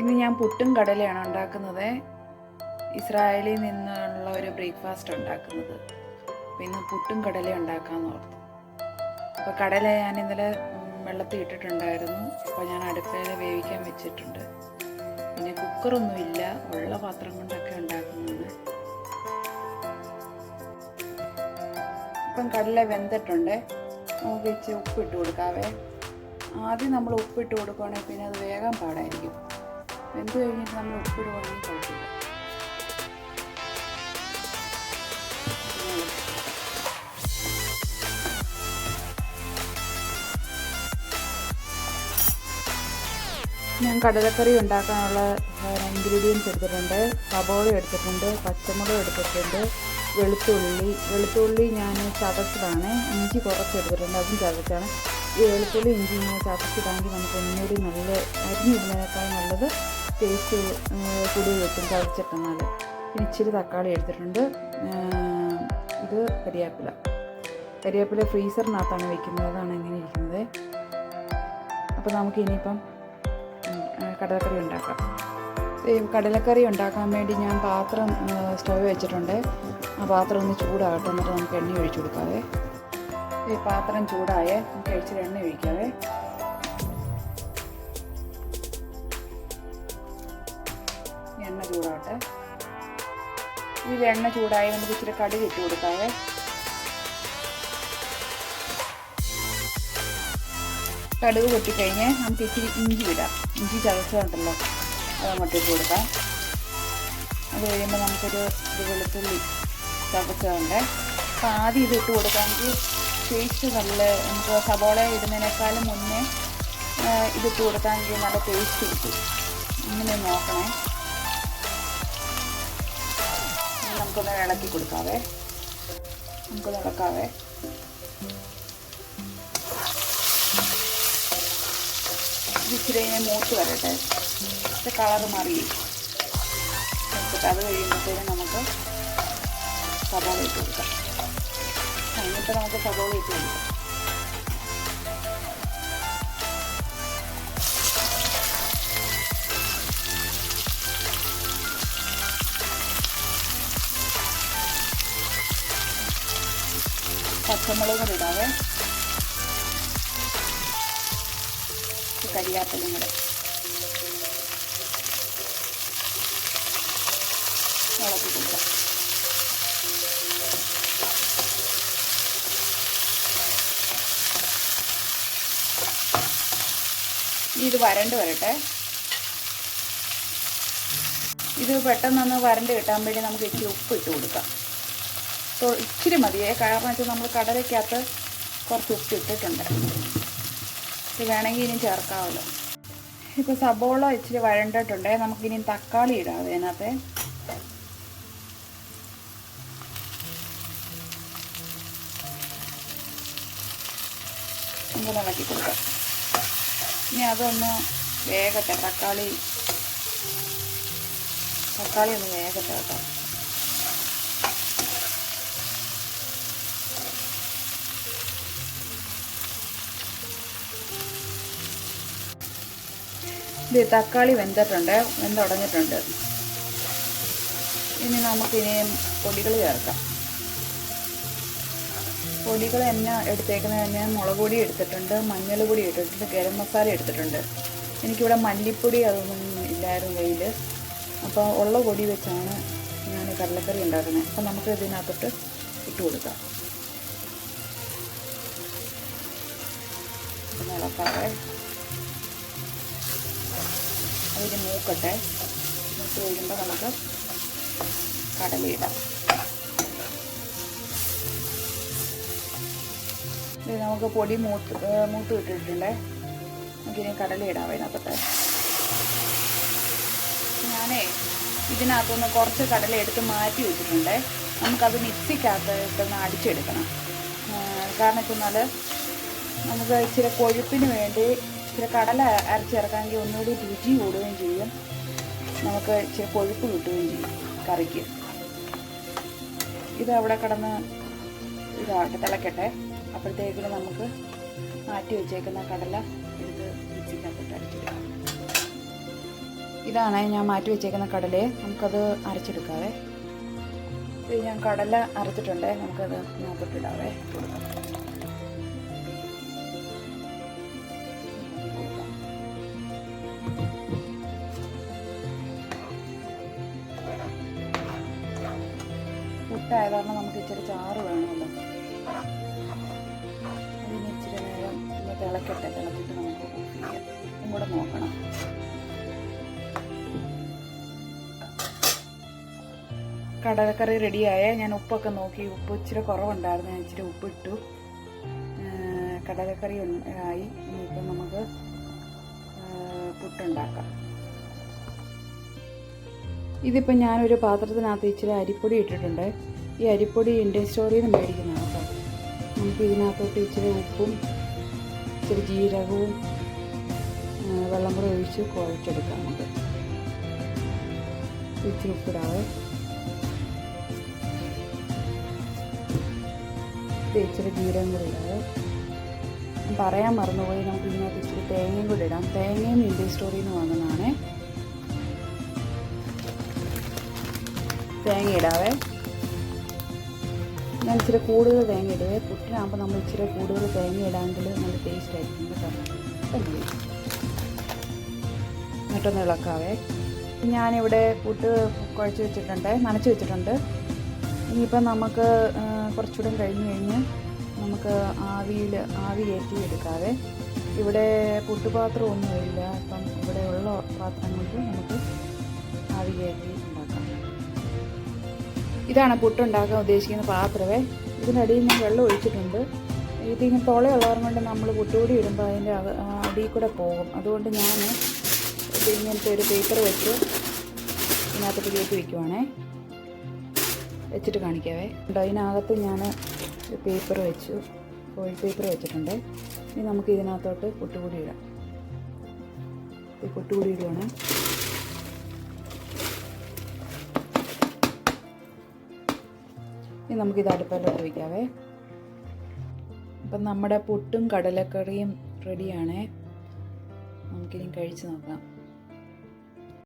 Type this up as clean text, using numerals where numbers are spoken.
ഇന്ന് ഞാൻ പുട്ടും കടലയാണ് ഉണ്ടാക്കുന്നത്. ഇസ്രായേലിൽ നിന്നുള്ള ഒരു ബ്രേക്ക്ഫാസ്റ്റ് ഉണ്ടാക്കുന്നത്. അപ്പോൾ ഇന്ന് പുട്ടും കടല ഉണ്ടാക്കാമെന്ന് ഓർത്തു. അപ്പോൾ കടല ഞാൻ ഇന്നലെ വെള്ളത്തിൽ ഇട്ടിട്ടുണ്ടായിരുന്നു. അപ്പോൾ ഞാൻ അടുപ്പയിൽ വേവിക്കാൻ വെച്ചിട്ടുണ്ട്. പിന്നെ കുക്കറൊന്നുമില്ല, ഉള്ള പാത്രം കൊണ്ടൊക്കെ ഉണ്ടാക്കുന്നതാണ്. ഇപ്പം കടല വെന്തിട്ടുണ്ട്. നമുക്ക് ഇച്ചിരി ഉപ്പിട്ട് കൊടുക്കാവേ. ആദ്യം നമ്മൾ ഉപ്പിട്ട് കൊടുക്കുകയാണെങ്കിൽ പിന്നെ അത് വേഗം പാടായിരിക്കും. വെന്ത് കഴിഞ്ഞിട്ട് നമ്മൾ ഉപ്പിടുവാണെങ്കിൽ കുഴപ്പമില്ല. ഞാൻ കടലക്കറി ഉണ്ടാക്കാനുള്ള ഇൻഗ്രീഡിയൻസ് എടുത്തിട്ടുണ്ട്. സബോള എടുത്തിട്ടുണ്ട്, പച്ചമുളക് എടുത്തിട്ടുണ്ട്, വെളുത്തുള്ളി ഞാൻ ചതച്ചതാണ്. ഇഞ്ചി കുറച്ച് എടുത്തിട്ടുണ്ട്, അതും ചതച്ചാണ്. ഈ വെളുത്തുള്ളി ഇഞ്ചി ഇങ്ങനെ ചതച്ചിടാമെങ്കിൽ നമുക്ക് ഒന്നുകൂടി നല്ല അരിഞ്ഞിടുന്നതിനേക്കാൾ നല്ലത് ടേസ്റ്റ് കൂടി വെക്കും ചതച്ചിട്ടെന്നാൽ. പിന്നെ ഇച്ചിരി തക്കാളി എടുത്തിട്ടുണ്ട്. ഇത് കരിവേപ്പില ഫ്രീസറിനകത്താണ് വെക്കുന്നത്, അതാണ് ഇങ്ങനെ ഇരിക്കുന്നത്. അപ്പോൾ നമുക്ക് ഇനിയിപ്പം കടലക്കറി ഉണ്ടാക്കാം. കടലക്കറി ഉണ്ടാക്കാൻ വേണ്ടി ഞാൻ പാത്രം സ്റ്റവ് വെച്ചിട്ടുണ്ട്. ആ പാത്രം ഒന്ന് ചൂടാകട്ടെ, എന്നിട്ട് നമുക്ക് എണ്ണ ഒഴിച്ചു കൊടുക്കാവേ. ഈ പാത്രം ചൂടായേ, നമുക്ക് ഇച്ചിരി എണ്ണ ഒഴിക്കാവേ. എണ്ണ ചൂടാകട്ടെ. ഈ എണ്ണ ചൂടായി നമുക്ക് ഇച്ചിരി കടുക് ഇട്ട് കൊടുക്കാവേ. കടുക് പൊട്ടിക്കഴിഞ്ഞ് നമുക്ക് ഇച്ചിരി ഇഞ്ചി ഇടാം. ഇഞ്ചി ചതച്ചുണ്ടല്ലോ, അത് അങ്ങോട്ട് ഇട്ട് കൊടുക്കാം. അത് കഴിയുമ്പോൾ നമുക്കൊരു വെളുത്തുള്ളി ചതച്ചുണ്ട്. അപ്പോൾ ആദ്യം ഇത് ഇട്ട് കൊടുക്കാമെങ്കിൽ ടേസ്റ്റ് നല്ല, നമുക്ക് സബോള ഇടുന്നതിനേക്കാളും മുന്നേ ഇതിട്ട് കൊടുക്കാമെങ്കിൽ നല്ല ടേസ്റ്റ് കിട്ടും. ഇങ്ങനെ നോക്കണേ. നമുക്കൊന്ന് ഇളക്കി കൊടുക്കാവേ. നമുക്കൊന്ന് ഇളക്കാവേ. ഇച്ചിരി മൂത്ത് വരട്ടെ, ഇച്ചിരി കളറ് മാറി വെച്ചിട്ട് അത് കഴിയുമ്പോഴത്തേനും നമുക്ക് സബോള ഇട്ട് കൊടുക്കാം. എന്നിട്ട് നമുക്ക് സബോള ഇട്ട് കൊടുക്കാം. പച്ചമുളകും ഇടാവേ, കരിയാപ്പിലും കൂടെ ഇളക്കി കൊടുക്കാം. ഇത് വരണ്ട് വരട്ടെ. ഇത് പെട്ടെന്നൊന്ന് വരണ്ട് കിട്ടാൻ വേണ്ടി നമുക്ക് ഇച്ചിരി ഉപ്പ് ഇട്ട് കൊടുക്കാം. ഇച്ചിരി മതിയേ, കാരണം വെച്ചാൽ നമ്മൾ കടലയ്ക്കകത്ത് കുറച്ച് ഉപ്പ് ഇട്ടിട്ടുണ്ട്. ഇത് വേണമെങ്കിൽ ഇനിയും ചേർക്കാമല്ലോ. ഇപ്പോൾ സബോള ഇച്ചിരി വഴണ്ടിട്ടുണ്ട്. നമുക്കിനി തക്കാളി ഇടാം അതിനകത്ത്. ഇങ്ങനെ ഇളക്കി കൊടുക്കാം. ഇനി അതൊന്ന് വേഗട്ടെ, തക്കാളി ഒന്ന് വേഗട്ടെ കേട്ടോ. ഇത് തക്കാളി വെന്തുടങ്ങിയിട്ടുണ്ട്. ഇനി നമുക്കിനി പൊടികൾ ചേർക്കാം. പൊടികൾ എന്നാ എടുത്തേക്കുന്നത്, ഞാൻ മുളക് പൊടി എടുത്തിട്ടുണ്ട്, മഞ്ഞൾ പൊടി എടുത്തിട്ടുണ്ട്, ഗരം മസാല എടുത്തിട്ടുണ്ട്. എനിക്കിവിടെ മല്ലിപ്പൊടി അതൊന്നും ഇല്ലായിരുന്നു കയ്യിൽ. അപ്പോൾ ഉള്ള പൊടി വെച്ചാണ് ഞാൻ കടലക്കറി ഉണ്ടാക്കുന്നത്. അപ്പോൾ നമുക്ക് ഇതിനകത്തോട്ട് ഇട്ട് കൊടുക്കാം. ഇളക്കാവേ. അതിന് മൂക്കട്ടെ. മൂത്ത് കഴിയുമ്പോൾ നമുക്ക് കടലയിടാം. ഇത് നമുക്ക് പൊടി മൂത്ത് ഇട്ടിട്ടുണ്ടേ. നമുക്കിനി കടലയിടാം അതിനകത്തോട്ട്. ഞാനേ ഇതിനകത്തുനിന്ന് കുറച്ച് കടല എടുത്ത് മാറ്റി വെച്ചിട്ടുണ്ട്. നമുക്കത് മിക്സിക്കകത്ത് ഇട്ടൊന്ന് അടിച്ചെടുക്കണം. കാരണം വെച്ചെന്നാൽ നമുക്ക് ഇച്ചിരി കൊഴുപ്പിന് വേണ്ടി ഇച്ചിരി കടല അരച്ചിറക്കാമെങ്കിൽ ഒന്നുകൂടി രുചി കൂടുകയും ചെയ്യും, നമുക്ക് ഇച്ചിരി കൊഴുപ്പ് കിട്ടുകയും ചെയ്യും കറിക്ക്. ഇത് അവിടെ കിടന്ന് തിളക്കട്ടെ. അപ്പോഴത്തേക്കിന് നമുക്ക് മാറ്റി വെച്ചേക്കുന്ന കടല എടുത്ത് മിക്സിക്കകത്തിട്ട് അടിച്ചെടുക്കാം. ഇതാണ് ഞാൻ മാറ്റി വെച്ചേക്കുന്ന കടലയെ നമുക്കത് അരച്ചെടുക്കാവേ. ഇത് ഞാൻ കടല അരച്ചിട്ടുണ്ട്, നമുക്കത് ഇതിനകത്തോട്ടിടാവേ. പുട്ടായത് കാരണം നമുക്ക് ഇച്ചിരി ചാറ് വേണമല്ലോ. അതിന് ഇച്ചിരി നേരം ഒന്ന് തിളക്കട്ടെ. തിളച്ചിട്ട് നമുക്ക് ഓഫ് ചെയ്യാം. ഇതും കൂടെ നോക്കണം. കടലക്കറി റെഡിയായ. ഞാൻ ഉപ്പൊക്കെ നോക്കി, ഉപ്പ് ഇച്ചിരി കുറവുണ്ടായിരുന്നു, ഞാൻ ഇച്ചിരി ഉപ്പിട്ടു. കടലക്കറി ആയി. ഇനിയിപ്പം നമുക്ക് പുട്ടുണ്ടാക്കാം. ഇതിപ്പോൾ ഞാനൊരു പാത്രത്തിനകത്ത് ഇച്ചിരി അരിപ്പൊടി ഇട്ടിട്ടുണ്ട്. ഈ അരിപ്പൊടി ഇന്ത്യൻ സ്റ്റോറിൽ നിന്ന് മേടിക്കുന്നതാണ് കേട്ടോ. നമുക്ക് ഇതിനകത്തോട്ട് ഇച്ചിരി ഉപ്പും ഇച്ചിരി ജീരകവും വെള്ളം കൂടെ ഒഴിച്ച് കുഴച്ചെടുക്കാം. നമുക്ക് ഇച്ചിരി ഉപ്പിടാവേ. ഇച്ചിരി ജീരകം കൂടി ഇടാവേ. പറയാൻ മറന്നുപോയി, നമുക്ക് ഇതിനകത്ത് ഇച്ചിരി തേങ്ങയും കൂടി ഇടാം. തേങ്ങയും ഇന്ത്യൻ സ്റ്റോറിൽ നിന്ന് വാങ്ങുന്നതാണ്. തേങ്ങ ഇടാവേ. ഞാൻ ഇച്ചിരി കൂടുതൽ തേങ്ങ ഇടുവേ. പുട്ടിനാകുമ്പോൾ നമ്മൾ ഇച്ചിരി കൂടുതൽ തേങ്ങ ഇടാമെങ്കിൽ നല്ല ടേസ്റ്റ് ആയിരിക്കും കേട്ടോ. എന്നിട്ടൊന്ന് ഇളക്കാവേ. ഞാനിവിടെ പുട്ട് കുഴച്ച് വെച്ചിട്ടുണ്ട്, നനച്ച് വെച്ചിട്ടുണ്ട്. ഇനിയിപ്പം നമുക്ക് കുറച്ചുകൂടെ കഴിഞ്ഞ് നമുക്ക് ആവി കയറ്റി എടുക്കാവേ. ഇവിടെ പുട്ടുപാത്രമൊന്നുമില്ല, അപ്പം ഇവിടെ ഉള്ള പാത്രം കൊണ്ട് നമുക്ക് ആവി കയറ്റി ഉണ്ടാക്കാം. ഇതാണ് പുട്ടുണ്ടാക്കാൻ ഉദ്ദേശിക്കുന്ന പാത്രമേ. ഇതിനടിയിൽ ഞാൻ വെള്ളം ഒഴിച്ചിട്ടുണ്ട്. ഇതിങ്ങനെ തുളയുള്ളവർ കൊണ്ട് നമ്മൾ പുട്ടുകൂടി ഇടുമ്പോൾ അതിൻ്റെ അടിയിൽ കൂടെ പോകും. അതുകൊണ്ട് ഞാൻ ഇങ്ങനത്തെ ഒരു പേപ്പർ വെച്ച് ഇതിനകത്തോട്ട് കയറ്റി വയ്ക്കുവാണേ. വെച്ചിട്ട് കാണിക്കാവേ. അതിനകത്ത് ഞാൻ പേപ്പർ വെച്ചു, ഫോയിൽ പേപ്പർ വെച്ചിട്ടുണ്ട്. ഇനി നമുക്ക് ഇതിനകത്തോട്ട് പുട്ടുകൂടി ഇടാം. പുട്ടുകൂടി ഇടുവാണ്. ഇനി നമുക്കിത് അടുപ്പിലോട്ട് വയ്ക്കാവേ. അപ്പം നമ്മുടെ പുട്ടും കടലക്കറിയും റെഡിയാണേ. നമുക്കിനി കഴിച്ച് നോക്കാം.